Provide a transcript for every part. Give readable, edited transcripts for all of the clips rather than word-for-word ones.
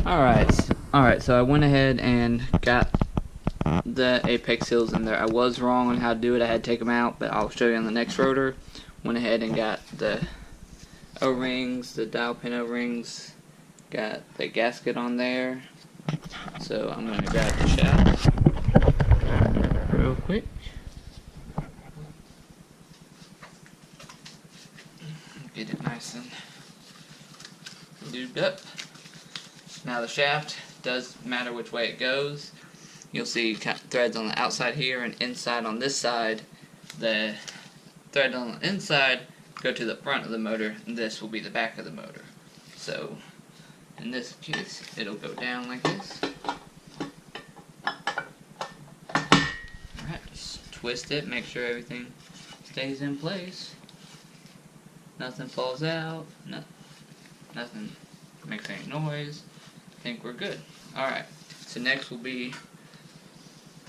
Alright, so I went ahead and got the apex seals in there. I was wrong on how to do it. I had to take them out, but I'll show you on the next rotor. Went ahead and got the O-rings, the dial pin O-rings, got the gasket on there. So I'm going to grab the shaft real quick. Get it nice and lubed up. Now the shaft does matter which way it goes. You'll see threads on the outside here and inside on this side. The thread on the inside go to the front of the motor, and this will be the back of the motor. So in this case, it'll go down like this. Alright, just twist it, make sure everything stays in place. Nothing falls out, nothing makes any noise. I think we're good. Alright, so next will be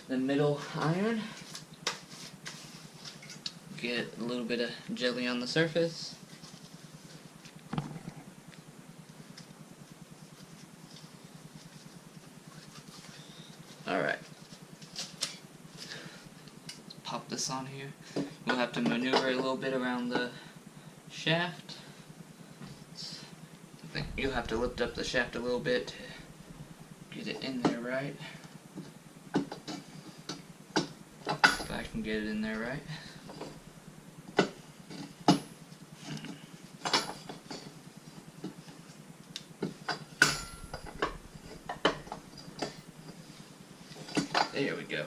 the middle iron. Get a little bit of jelly on the surface. Alright. Pop this on here. We'll have to maneuver a little bit around the shaft. I think you'll have to lift up the shaft a little bit to get it in there right. If I can get it in there right. There we go.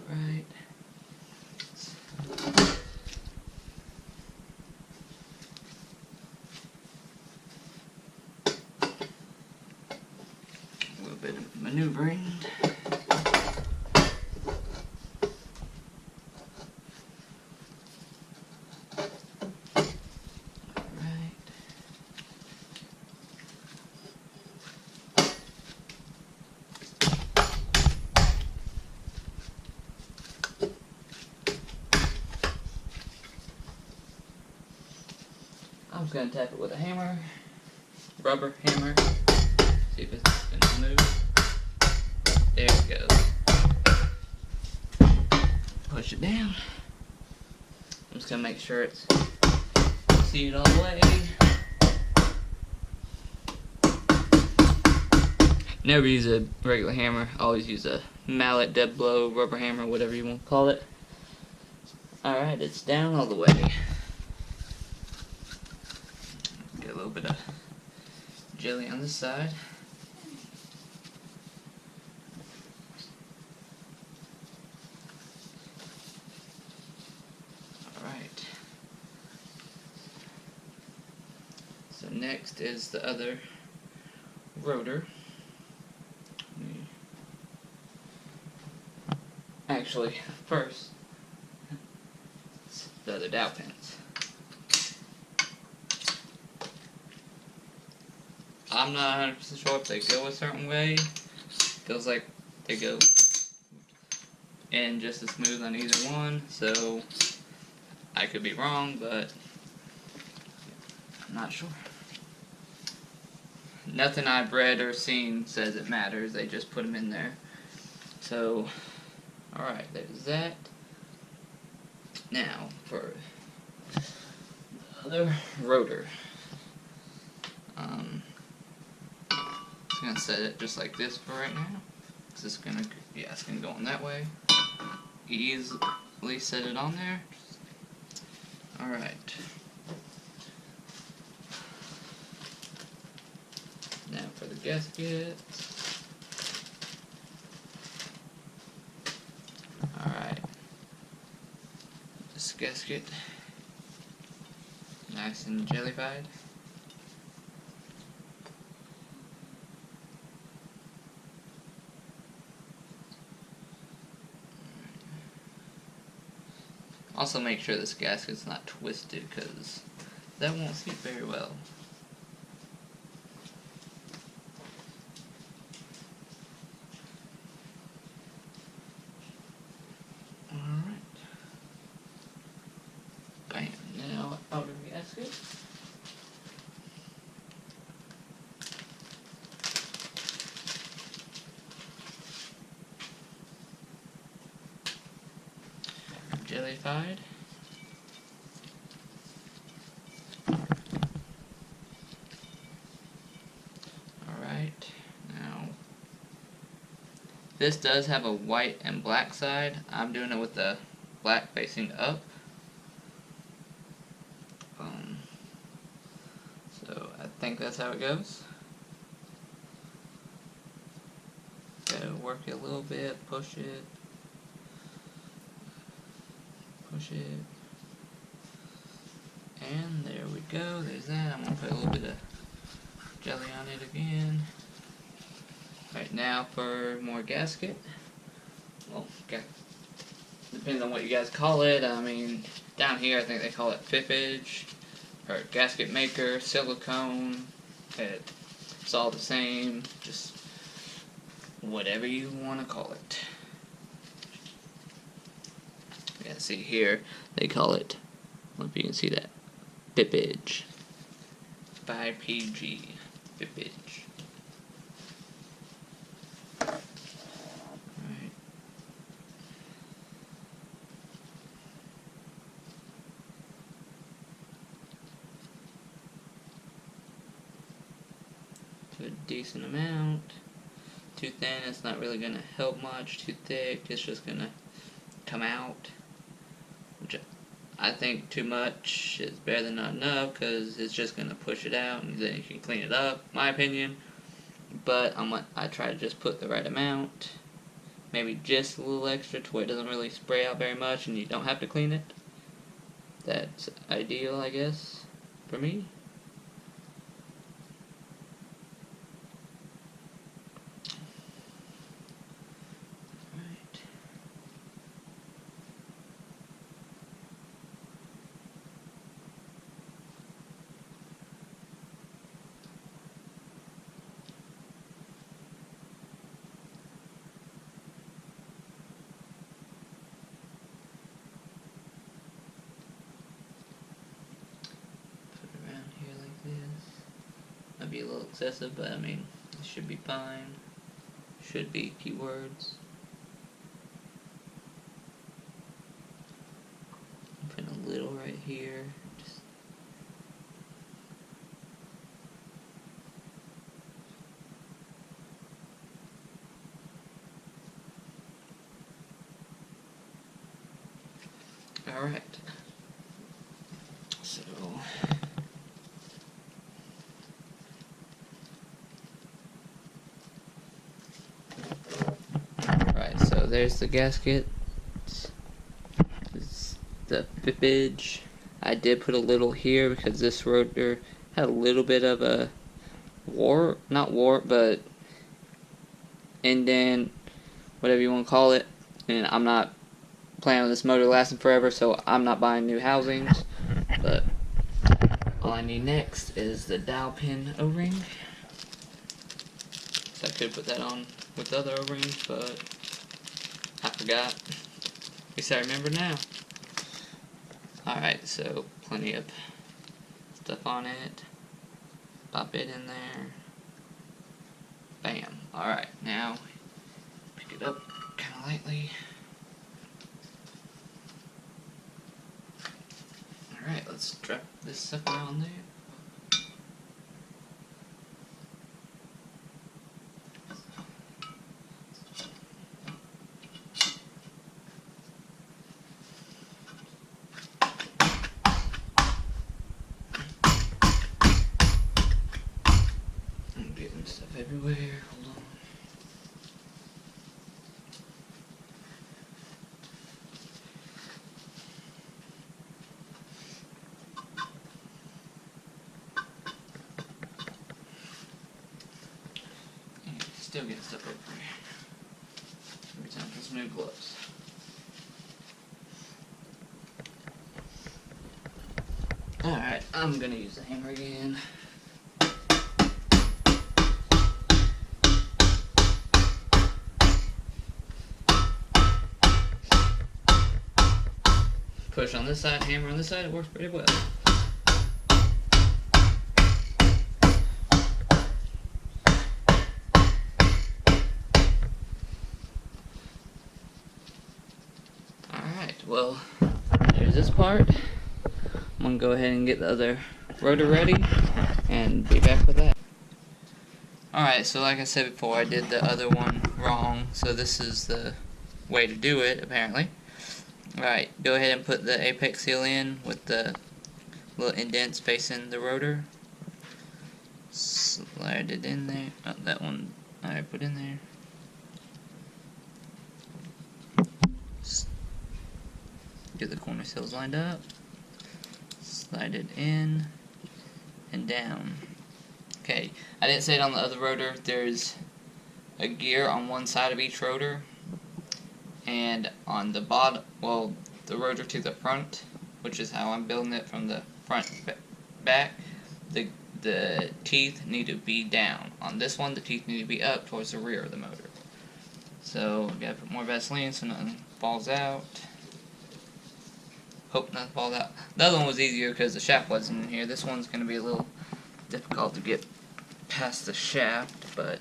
Alright. A little bit of maneuvering. I'm just going to tap it with a hammer, rubber hammer, see if it's going to move. There it goes. Push it down. I'm just going to make sure it's seated all the way. Never use a regular hammer, always use a mallet, dead blow, rubber hammer, whatever you want to call it. Alright, it's down all the way. Get a little bit of jelly on this side. Alright. So next is the other rotor. Actually, first, the other dowel pins. I'm not 100% sure if they go a certain way. Feels like they go in just as smooth on either one, so I could be wrong, but I'm not sure. Nothing I've read or seen says it matters, they just put them in there. So, alright, there's that. Now, for the other rotor. I'm gonna set it just like this for right now. It's just gonna, yeah, it's gonna go on that way. Easily set it on there. Alright. Now for the gasket. Alright. This gasket. Nice and jellified. Also make sure this gasket's not twisted, because that won't seat very well. Alright. Bam. Now outer gasket. certified. Alright, now this does have a white and black side. I'm doing it with the black facing up. So I think that's how it goes. Gotta work it a little bit, push it, and there we go. There's that. I'm gonna put a little bit of jelly on it again. Alright, now for more gasket. Well, depends on what you guys call it. I mean, down here I think they call it pippage, or gasket maker, silicone. It's all the same, just whatever you want to call it. Yeah, see here, they call it, I don't know if you can see that, pippage. By PG, pippage. Alright. To a decent amount. Too thin, it's not really going to help much. Too thick, it's just going to come out. Which I think too much is better than not enough, because it's just going to push it out, and then you can clean it up, my opinion. But I try to just put the right amount. Maybe just a little extra to where it doesn't really spray out very much and you don't have to clean it. That's ideal, I guess, for me. Might be a little excessive, but I mean, it should be fine. Should be keywords. Put a little right here. Just all right. So. So there's the gasket. It's the pippage. I did put a little here because this rotor had a little bit of a not warp, but indent, whatever you want to call it. And I'm not planning on this motor lasting forever, so I'm not buying new housings. But all I need next is the dowel pin O-ring. So I could put that on with the other O-rings, but I forgot. At least I remember now. Alright, so plenty of stuff on it. Pop it in there. Bam. Alright, now pick it up kind of lightly. Alright, let's strap this sucker on there. Stuff everywhere. Hold on. And still getting stuff everywhere. Every time for some new gloves. Alright, I'm gonna use the hammer again. Push on this side, hammer on this side, it works pretty well. Alright, well, part. I'm going to go ahead and get the other rotor ready and be back with that. Alright, so like I said before, I did the other one wrong, so this is the way to do it, apparently. Alright, go ahead and put the apex seal in with the little indents facing the rotor. Slide it in there. Oh, that one I put in there. Get the corner seals lined up. Slide it in and down. Okay, I didn't say it on the other rotor. There's a gear on one side of each rotor, and on the bottom, well, the rotor to the front, which is how I'm building it from the front back, the teeth need to be down. On this one, the teeth need to be up towards the rear of the motor. So, gotta put more Vaseline so nothing falls out. Hope nothing falls out. The other one was easier because the shaft wasn't in here. This one's gonna be a little difficult to get past the shaft, but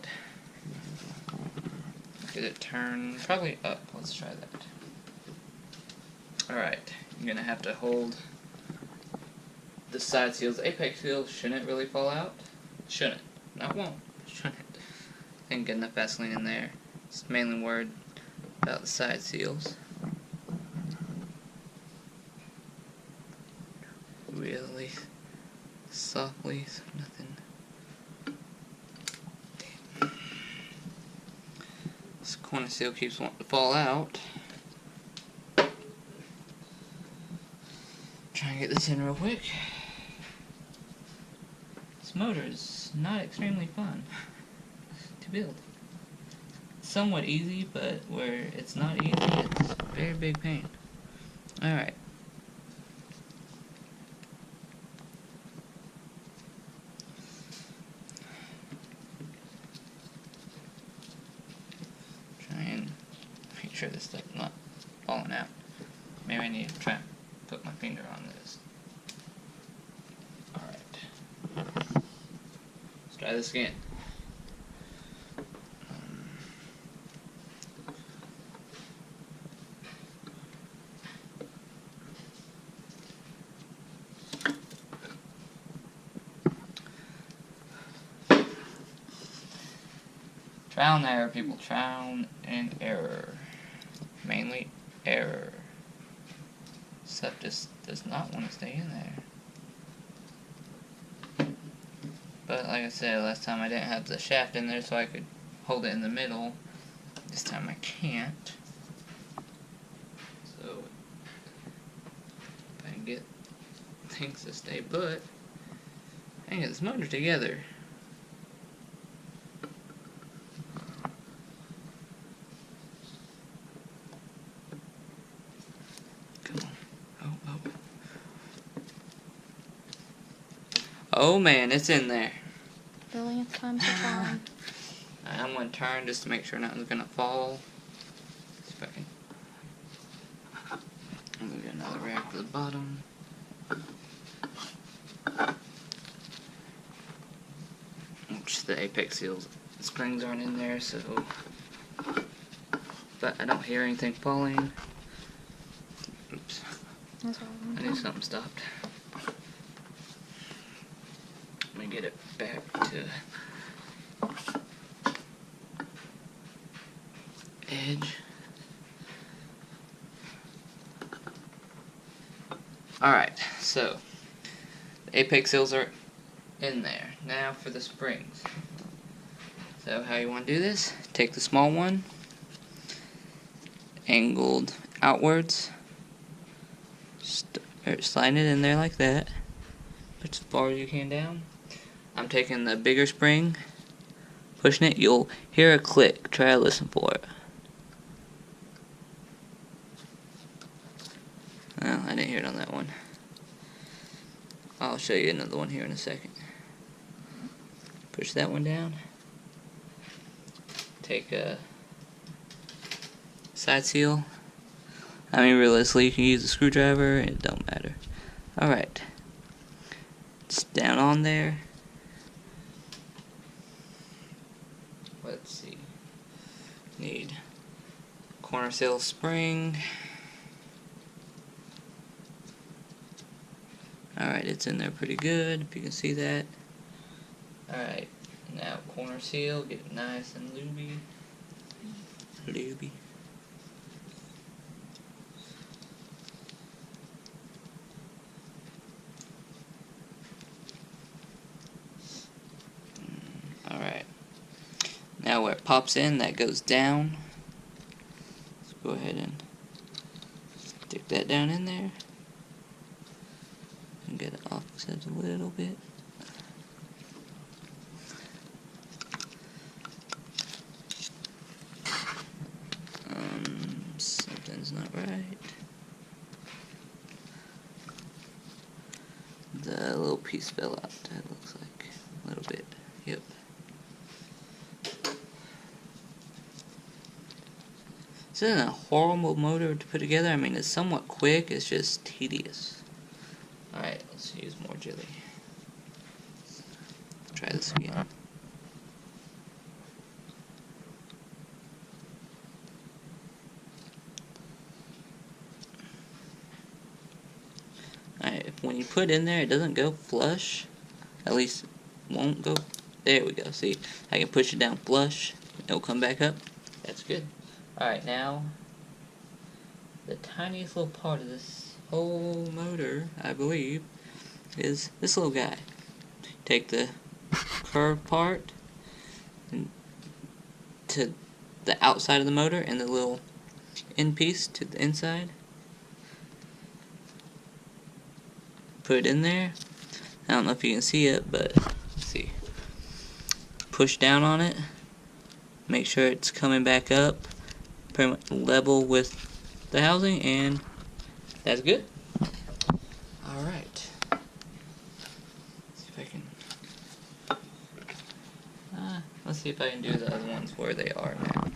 get it turned probably up. Let's try that. Alright, you're gonna have to hold the side seals. The apex seals shouldn't really fall out. Shouldn't. Not won't. Shouldn't. And get enough Vaseline in there. It's mainly worried about the side seals. Really softly, so nothing. This corner seal keeps wanting to fall out. Try and get this in real quick. This motor is not extremely fun to build. Somewhat easy, but where it's not easy, it's a very big pain. Alright. Make sure this stuff's not falling out. Maybe I need to try and put my finger on this. Alright. Let's try this again. Trial and error, people. Trial and error. Mainly error. Stuff just does not want to stay in there. But like I said, last time I didn't have the shaft in there so I could hold it in the middle. This time I can't. So if I can get things to stay put, I can get this motor together. Oh man, it's in there. Billionth time's the charm. I'm going to turn just to make sure nothing's going to fall. See if I can. I'm going to get another rack to the bottom. Which the apex seals, the springs aren't in there, so. But I don't hear anything falling. Oops. That's all I knew something stopped. Let me get it back to edge. Alright, so the apex seals are in there. Now for the springs. So how you want to do this, take the small one, angled outwards, slide it in there like that, put as far as you can down. I'm taking the bigger spring, pushing it, you'll hear a click, try to listen for it. Well, I didn't hear it on that one. I'll show you another one here in a second. Push that one down. Take a side seal. I mean, realistically, you can use a screwdriver, it don't matter. Alright. It's down on there. Let's see. Need corner seal spring. Alright, it's in there pretty good, if you can see that. Alright, now corner seal, get it nice and looby. Looby. Alright. Now where it pops in, that goes down. Let's go ahead and stick that down in there. And get it offset a little bit. Something's not right. The little piece fell out, that looks like a little bit. Yep. This isn't a horrible motor to put together. I mean, it's somewhat quick, it's just tedious. Alright, let's use more jelly. Try this again. Alright, when you put in there, it doesn't go flush. At least, it won't go. There we go. See, I can push it down flush. It'll come back up. That's good. Alright, now, the tiniest little part of this whole motor, I believe, is this little guy. Take the curved part and to the outside of the motor and the little end piece to the inside. Put it in there. I don't know if you can see it, but let's see. Push down on it. Make sure it's coming back up, pretty much level with the housing, and that's good. Alright. Let's see if I can do the other ones where they are now.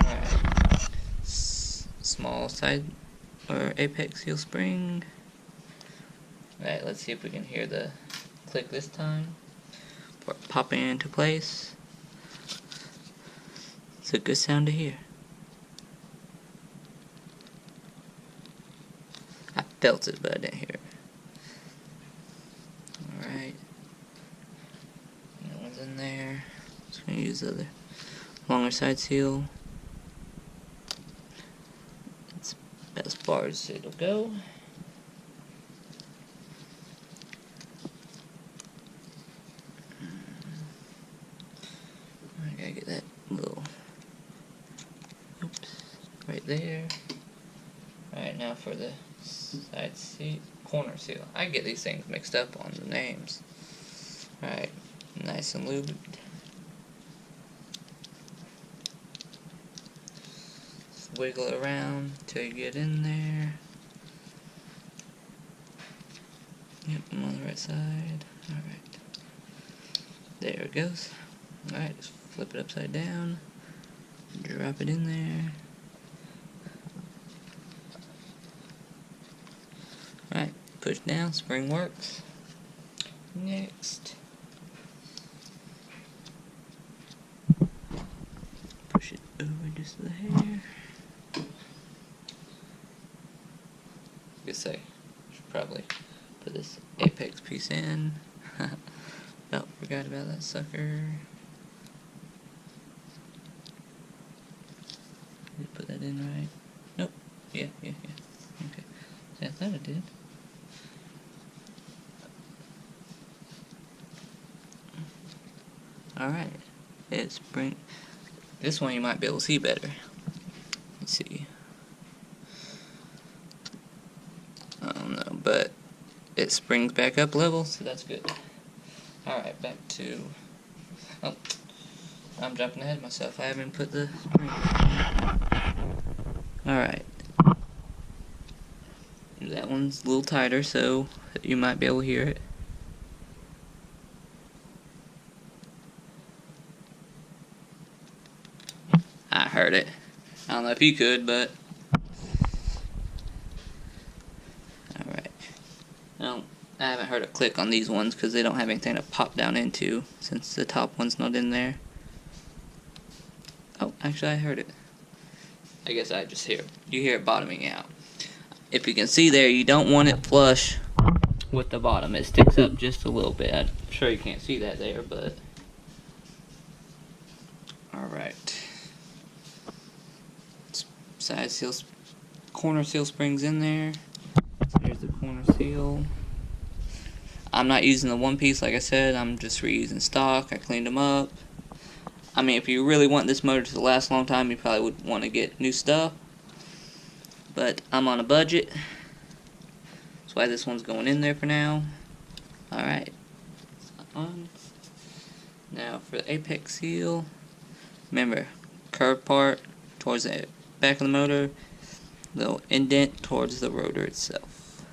Alright. Small side or apex seal spring. Alright, let's see if we can hear the click this time. Popping into place. It's a good sound to hear. I felt it, but I didn't hear it. Alright. That one's in there. Just gonna use the other longer side seal. That's about as far as it'll go. I gotta get that little, oops, right there. Alright, now for the side seat, corner seal. I get these things mixed up on the names. Alright, nice and lubed. Just wiggle it around till you get in there. Yep, I'm on the right side. Alright. There it goes. Alright, just flip it upside down. Drop it in there. Alright, push down, spring works. Next. Push it over just the hair. Guess I should probably put this apex piece in. Oh, forgot about that sucker. Did I put that in right? Nope. Yeah. Okay. I thought I did. Alright. It's bring. This one you might be able to see better. Let's see. I don't know, but it springs back up level, so that's good. Alright, back to. Oh, I'm jumping ahead of myself. I haven't put the spring. Alright. That one's a little tighter, so you might be able to hear it. I heard it. I don't know if you could, but alright. I haven't heard a click on these ones because they don't have anything to pop down into since the top one's not in there. Oh, actually I heard it. I guess I just hear it. You hear it bottoming out. If you can see there, you don't want it flush with the bottom. It sticks up just a little bit. I'm sure you can't see that there, but alright. Side seal, corner seal springs in there. Here's the corner seal. I'm not using the one piece like I said, I'm just reusing stock. I cleaned them up. I mean, if you really want this motor to last a long time, you probably would want to get new stuff. But I'm on a budget. That's why this one's going in there for now. Alright. Now for the apex seal. Remember, curved part towards the back of the motor. Little indent towards the rotor itself.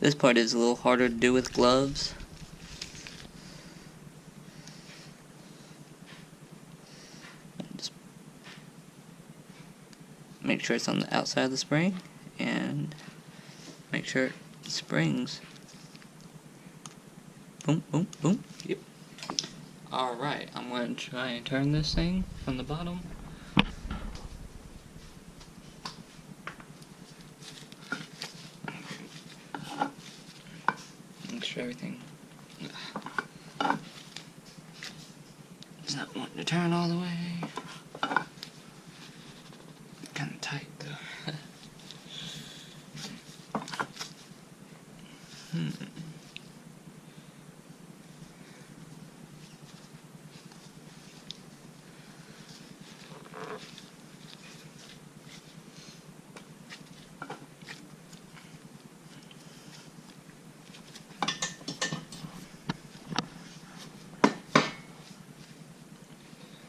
This part is a little harder to do with gloves. Just make sure it's on the outside of the spring and make sure it springs. Boom, boom, boom. Yep. Alright, I'm going to try and turn this thing from the bottom. Make sure everything is not wanting to turn all the way. Kind of tight though.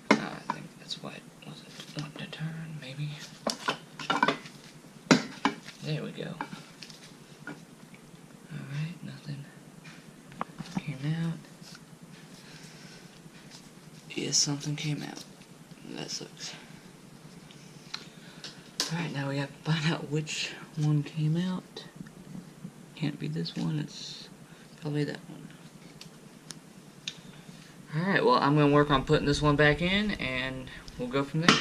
I think that's why it wasn't wanting to turn, maybe. There we go. Alright, nothing came out. Yes, something came out. That sucks. Alright, now we have to find out which one came out. Can't be this one, it's probably that one. Alright, well, I'm going to work on putting this one back in, and we'll go from there.